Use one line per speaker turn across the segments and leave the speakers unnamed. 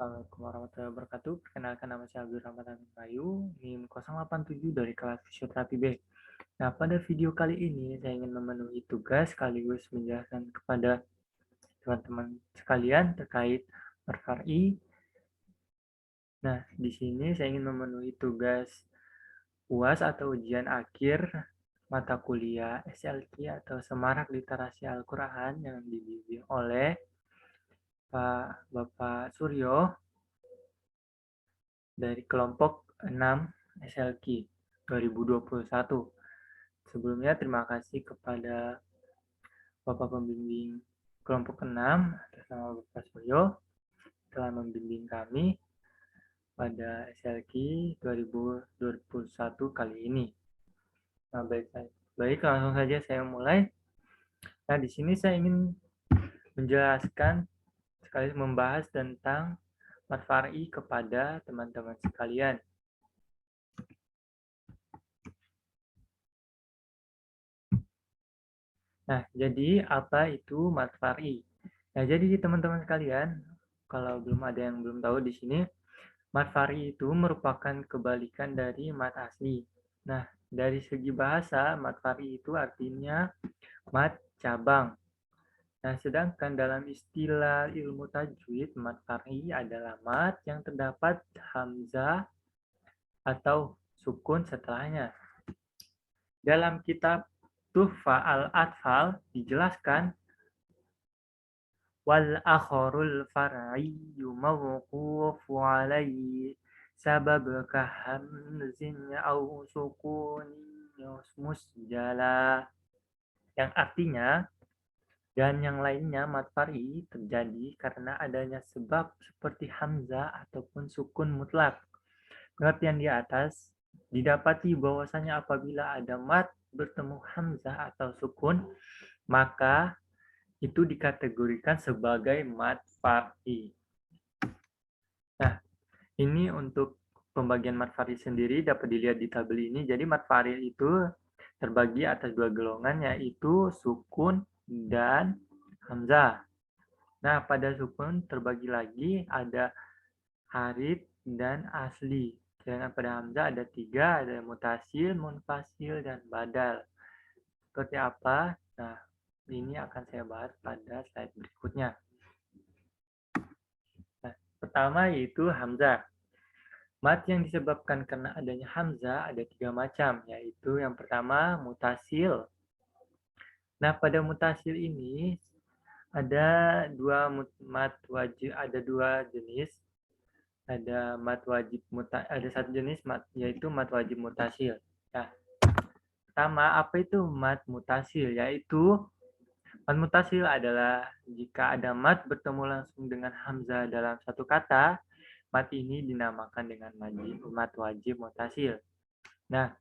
Assalamualaikum warahmatullahi wabarakatuh. Perkenalkan nama saya Abdul Rahman Amin Bayu, NIM 087 dari kelas Fisioterapi B. Nah, pada video kali ini saya ingin memenuhi tugas sekaligus menjelaskan kepada teman-teman sekalian terkait Marfari. Nah, di sini saya ingin memenuhi tugas UAS atau ujian akhir mata kuliah SLQ atau Semarak Literasi Al-Quran yang dibimbing oleh Bapak Suryo dari kelompok 6 SLQ 2021. Sebelumnya terima kasih kepada Bapak Pembimbing kelompok 6 atas nama Bapak Suryo telah membimbing kami pada SLQ 2021 kali ini. Nah, baik langsung saja saya mulai. Nah, di sini saya ingin menjelaskan sekaligus membahas tentang Marfari kepada teman-teman sekalian. Nah, jadi apa itu Marfari? Nah, jadi teman-teman sekalian, kalau belum ada yang belum tahu di sini, Marfari itu merupakan kebalikan dari mat asli. Nah, dari segi bahasa, Marfari itu artinya mat cabang. Nah, sedangkan dalam istilah ilmu tajwid, Marfari adalah mat yang terdapat hamzah atau sukun setelahnya. Dalam kitab Tuhfa al-Atfal dijelaskan wal akharul far'iyyu mawqufu alaihi sabab kahamzin au sukunin musjala, yang artinya dan yang lainnya mat far'i terjadi karena adanya sebab seperti hamzah ataupun sukun mutlak. Pengertian di atas didapati bahwasanya apabila ada mat bertemu hamzah atau sukun, maka itu dikategorikan sebagai mat far'i. Nah, ini untuk pembagian mat far'i sendiri dapat dilihat di tabel ini. Jadi mat far'i itu terbagi atas dua golongan, yaitu sukun dan hamzah. Nah, pada sukun terbagi lagi ada harid dan asli. Sedangkan pada hamzah ada tiga, ada mutasil, munfasil, dan badal. Seperti apa? Nah, ini akan saya bahas pada slide berikutnya. Nah, pertama yaitu hamzah. Mat yang disebabkan karena adanya hamzah ada tiga macam, yaitu yang pertama mutasil. Nah, pada mutasil ini ada mat wajib, ada dua jenis. Ada mat wajib ada satu jenis mat, yaitu mat wajib mutasil. Nah, pertama apa itu mat mutasil? Yaitu mat mutasil adalah jika ada mat bertemu langsung dengan hamzah dalam satu kata, mat ini dinamakan dengan mat wajib mutasil. Nah,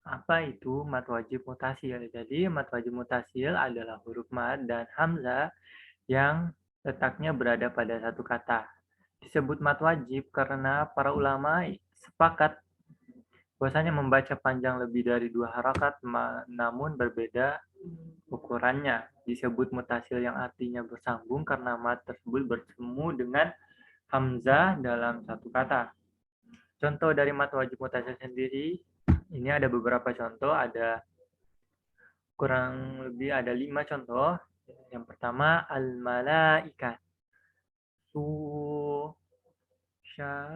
apa itu mat wajib mutasil? Jadi, mat wajib mutasil adalah huruf mat dan hamzah yang letaknya berada pada satu kata. Disebut mat wajib karena para ulama sepakat bahwasanya membaca panjang lebih dari 2 harakat namun berbeda ukurannya. Disebut mutasil yang artinya bersambung karena mat tersebut bertemu dengan hamzah dalam satu kata. Contoh dari mat wajib mutasil sendiri, ini ada beberapa contoh, ada kurang lebih ada 5 contoh. Yang pertama, al-malaikat. Su, sya,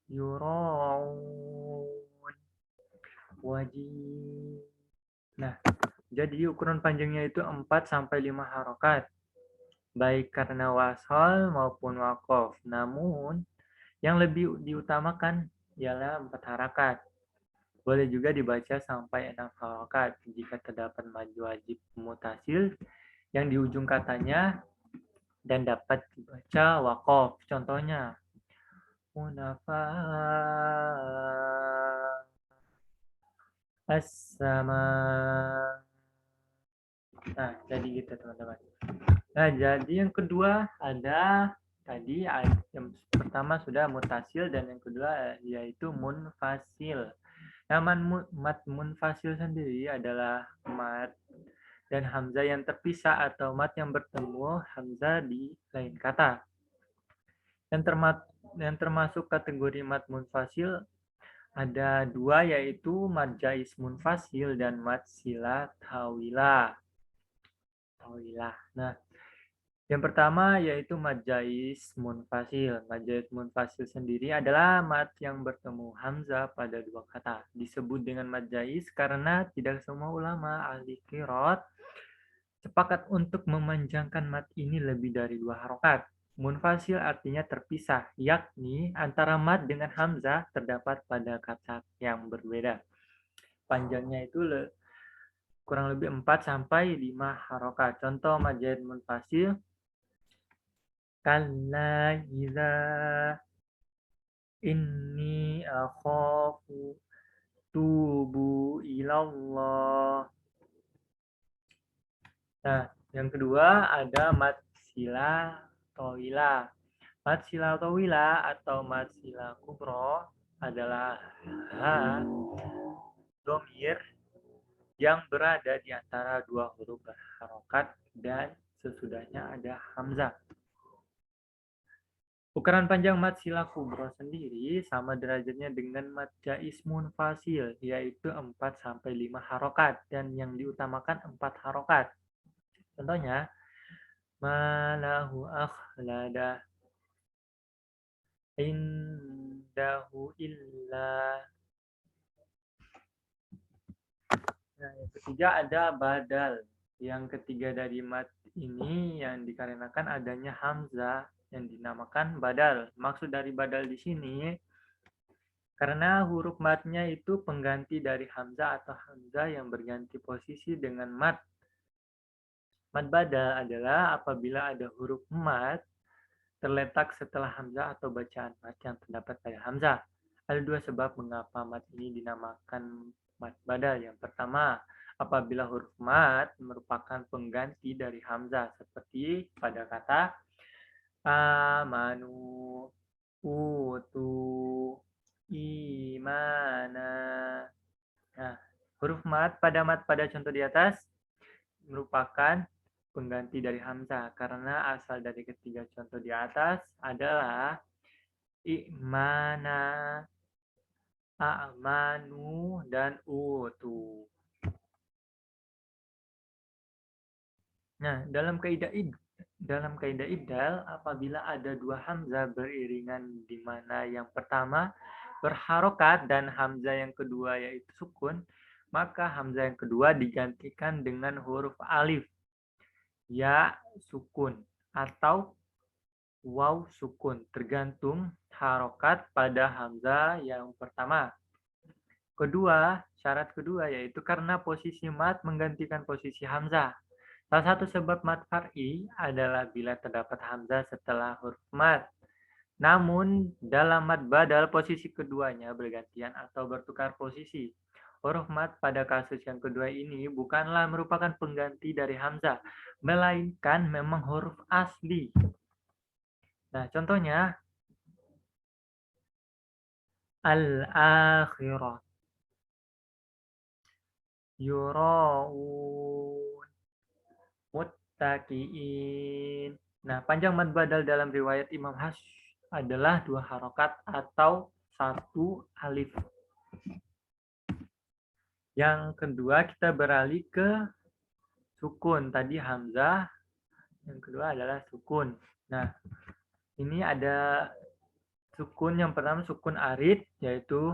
yura'un, wajib. Nah, jadi ukuran panjangnya itu 4-5 harokat, baik karena wasal maupun wakof. Namun, yang lebih diutamakan ialah 4 harakat. Boleh juga dibaca sampai 6 harokat jika terdapat maju wajib mutasil yang di ujung katanya dan dapat dibaca wakof. Contohnya, munafa as-sama. Nah, jadi gitu teman-teman. Nah, jadi yang kedua ada tadi yang pertama sudah mutasil dan yang kedua yaitu munfasil. Nah, mat munfasil sendiri adalah mat dan hamzah yang terpisah atau mat yang bertemu hamzah di lain kata. Yang termasuk kategori mat munfasil ada dua, yaitu mad jais munfasil dan mad sila tawilah. Nah, yang pertama yaitu mad jais munfasil. Mad jais munfasil sendiri adalah mad yang bertemu hamzah pada dua kata. Disebut dengan mad jais karena tidak semua ulama ahli qiraat sepakat untuk memanjangkan mad ini lebih dari dua harokat. Munfasil artinya terpisah, yakni antara mad dengan hamzah terdapat pada kata yang berbeda. Panjangnya itu kurang lebih 4 sampai 5 harokat. Contoh mad jais munfasil, kalla idza inni akhafu tubu ilallah. Nah, yang kedua ada mad sila tawila. Mad sila tawila atau mad sila kubro adalah ha domir yang berada di antara dua huruf berharokat dan sesudahnya ada hamzah. Ukuran panjang mad sila kubro sendiri sama derajatnya dengan mad jais munfasil, yaitu 4 sampai 5 harokat dan yang diutamakan 4 harokat. Contohnya, malahu akhlada indahu illa. Nah, yang ketiga ada badal. Yang ketiga dari mad ini yang dikarenakan adanya hamzah yang dinamakan badal. Maksud dari badal di sini karena huruf madnya itu pengganti dari hamzah atau hamzah yang berganti posisi dengan mad. Mad badal adalah apabila ada huruf mad terletak setelah hamzah atau bacaan mad yang terdapat pada hamzah. Ada dua sebab mengapa mad ini dinamakan mad badal. Yang pertama, apabila huruf mad merupakan pengganti dari hamzah seperti pada kata amanu, utu, imana. Nah, huruf mad pada contoh di atas merupakan pengganti dari hamzah karena asal dari ketiga contoh di atas adalah imana, a'manu, dan utu. Nah, dalam kaidah ibdal, apabila ada dua hamzah beriringan di mana yang pertama berharokat dan hamzah yang kedua yaitu sukun, maka hamzah yang kedua digantikan dengan huruf alif, ya sukun, atau waw sukun, tergantung harokat pada hamzah yang pertama. Syarat kedua yaitu karena posisi mat menggantikan posisi hamzah. Salah satu sebab mad far'i adalah bila terdapat hamzah setelah huruf mad. Namun, dalam mad badal posisi keduanya bergantian atau bertukar posisi. Huruf mad pada kasus yang kedua ini bukanlah merupakan pengganti dari hamzah, melainkan memang huruf asli. Nah, contohnya, al-akhirah, yura'un, muttaqiin. Nah, panjang mad badal dalam riwayat Imam Hash adalah 2 harokat atau 1 alif. Yang kedua kita beralih ke sukun. Tadi hamzah, yang kedua adalah sukun. Nah, ini ada sukun. Yang pertama sukun arid, yaitu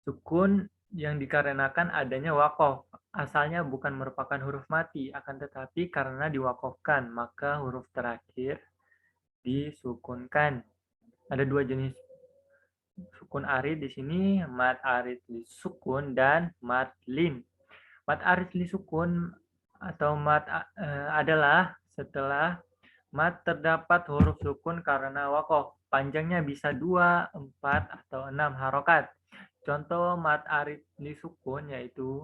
sukun yang dikarenakan adanya wakof. Asalnya bukan merupakan huruf mati, akan tetapi karena diwakofkan, maka huruf terakhir disukunkan. Ada dua jenis sukun arid di sini, mad arid li sukun dan mad lin. Mad arid li sukun atau mad adalah setelah mad terdapat huruf sukun karena wakof. Panjangnya bisa 2, 4, atau 6 harokat. Contoh mad arid li sukun yaitu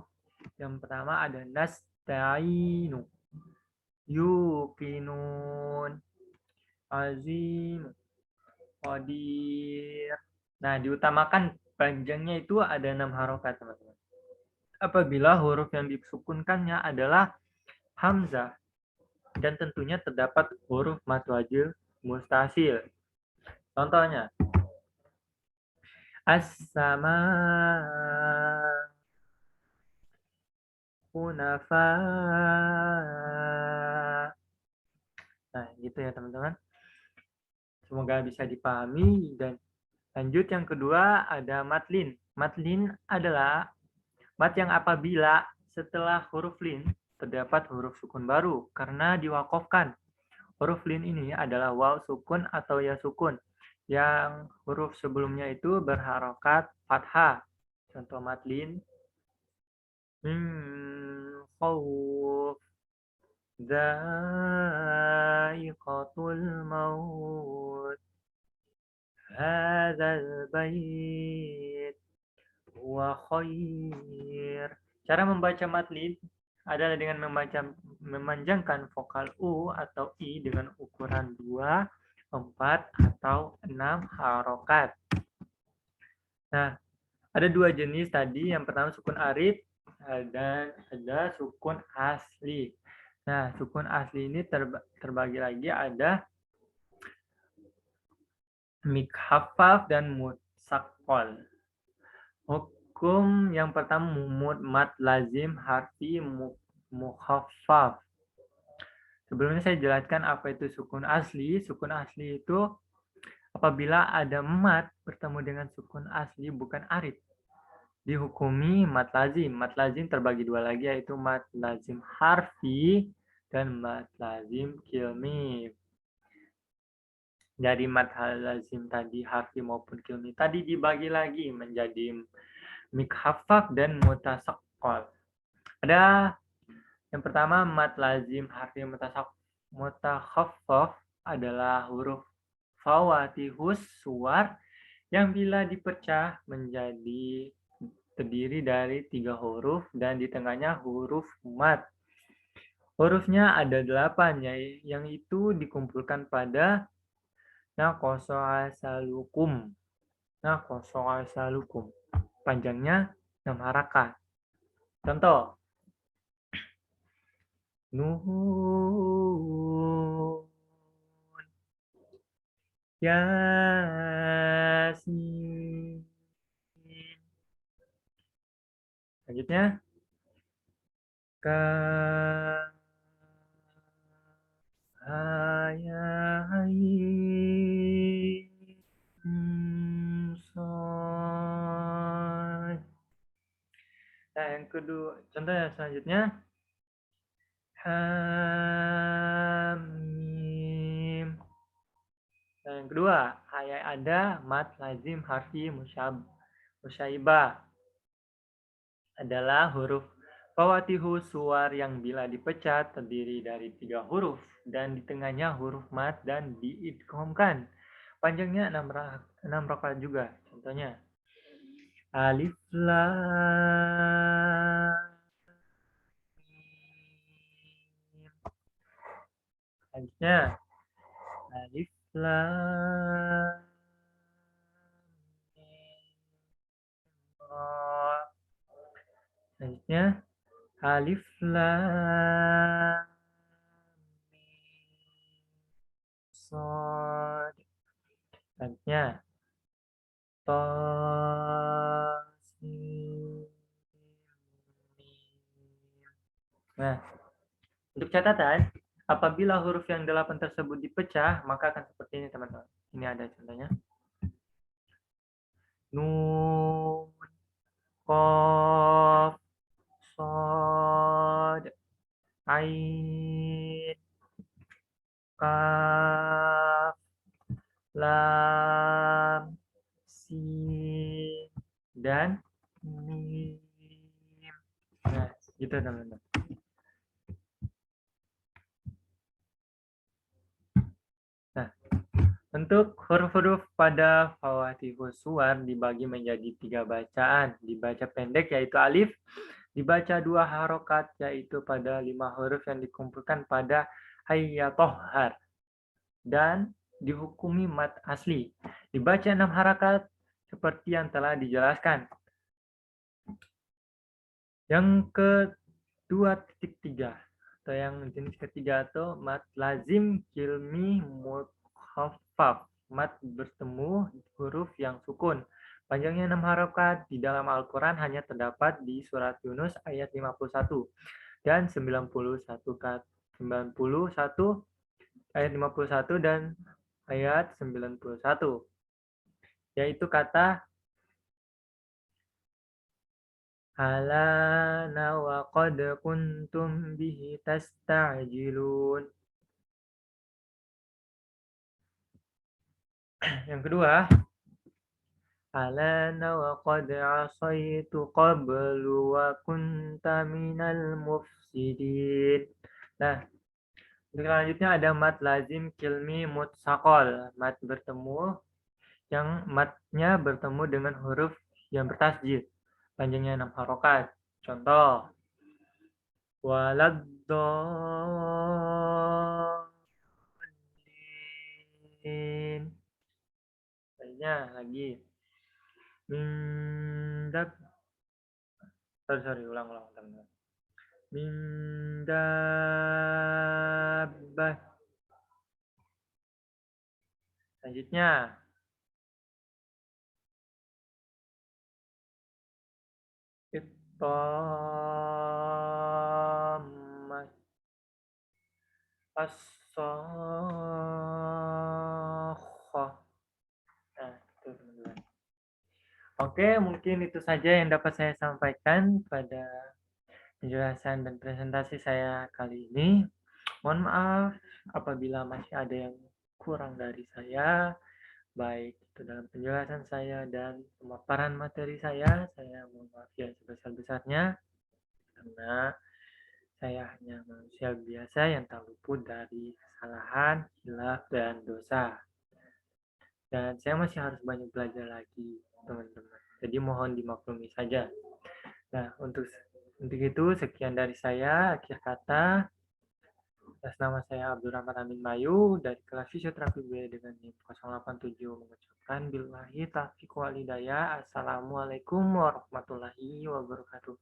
yang pertama ada nasta'inu, yuqinun, azim, qadir. Nah, diutamakan panjangnya itu ada 6 harokat, teman-teman. apabila huruf yang disukunkannya adalah hamzah dan tentunya terdapat huruf mad wajib mustasil. Contohnya, as-sama hunafa. Nah, gitu ya teman-teman. Semoga bisa dipahami. Dan lanjut yang kedua ada matlin. Matlin adalah mat yang apabila setelah huruf lin terdapat huruf sukun baru karena diwakofkan. Huruf lin ini adalah waw sukun atau ya sukun yang huruf sebelumnya itu berharokat fathah. Contoh matlin, khawf, dha'iqatul maut, hadzal bait, wa khair. Cara membaca matlin adalah dengan memanjangkan vokal U atau I dengan ukuran 2, 4, atau 6 harokat. Nah, ada dua jenis tadi. Yang pertama sukun arif dan ada sukun asli. Nah, sukun asli ini terbagi lagi ada mikhaffaf dan mutsaqal. Hukum yang pertama mad lazim harfi mukhaffaf. Sebelumnya saya jelaskan apa itu sukun asli. Sukun asli itu apabila ada mad bertemu dengan sukun asli bukan arif, dihukumi mad lazim. Mad lazim terbagi dua lagi, yaitu mad lazim harfi dan mad lazim kilmi. Dari mad lazim tadi harfi maupun kilmi tadi dibagi lagi menjadi mikhaffaf dan mutasaqqal. Ada yang pertama mad lazim harfi mutakhaffaf adalah huruf fawatihus suwar yang bila dipecah menjadi terdiri dari 3 huruf dan di tengahnya huruf mad. Hurufnya ada 8, yang itu dikumpulkan pada naqasa asalukum. Naqasa asalukum. Panjangnya 6 harakat. Contoh. Nun, Yasin. Selanjutnya. Nah, yang kedua, contohnya selanjutnya. Hamim. Nah, yang kedua, ada mad lazim harfi musyaibah. Adalah huruf fawatihu suwar yang bila dipecat terdiri dari 3 huruf dan di tengahnya huruf mad dan diidghamkan. Panjangnya 6 rakaat juga. Contohnya alif lam mim. Selanjutnya alif lam mim. Selanjutnya alif lam mim shad. Selanjutnya ta sin mim. Nah, untuk catatan, apabila huruf yang 8 tersebut dipecah, maka akan seperti ini teman-teman. Ini ada contohnya. Nun, qaf, shad, ain, kaf, lam, sin, dan mim. Nah, gitu teman-teman. Nah, untuk huruf-huruf pada fawatihus suwar dibagi menjadi 3 bacaan. Dibaca pendek yaitu alif, dibaca 2 harokat yaitu pada 5 huruf yang dikumpulkan pada hayyatohar, dan dihukumi mad asli. Dibaca 6 harakat seperti yang telah dijelaskan. Yang ke-2.3 atau yang jenis ketiga atau mat lazim kilmi mukhaffaf, mat bertemu huruf yang sukun. Panjangnya 6 harokat di dalam Al-Quran hanya terdapat di surat Yunus ayat 51 dan 91 ayat 51 dan ayat 91, yaitu kata halana wa qad kuntum bihi tasta'jilun. Yang kedua, halana wa qad asaitu qablu wa kunta minal mufsidin. Nah, untuk selanjutnya ada mat lazim kilmi mutsaqal, mat bertemu yang matnya bertemu dengan huruf yang bertasjid. Panjangnya 6 harokat. Contoh, waladdallin. Lainnya lagi. Mindak. Sorry, ulang. Teman-teman. Mindabbah. Selanjutnya, ittamah. As-sokhah. Nah, itu teman-teman. Oke, mungkin itu saja yang dapat saya sampaikan pada penjelasan dan presentasi saya kali ini. Mohon maaf apabila masih ada yang kurang dari saya, baik itu dalam penjelasan saya dan pemaparan materi saya mohon maaf yang sebesar-besarnya, karena saya hanya manusia biasa yang tak luput dari kesalahan, khilaf, dan dosa. Dan saya masih harus banyak belajar lagi, teman-teman. Jadi mohon dimaklumi saja. Nah, untuk itu sekian dari saya. Akhir kata, atas nama saya Abdurrahman Amin Bayu dari kelas fisioterapi B dengan NIM 087 mengucapkan billahi taufiq wal hidayah. Assalamualaikum warahmatullahi wabarakatuh.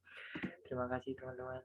Terima kasih teman-teman.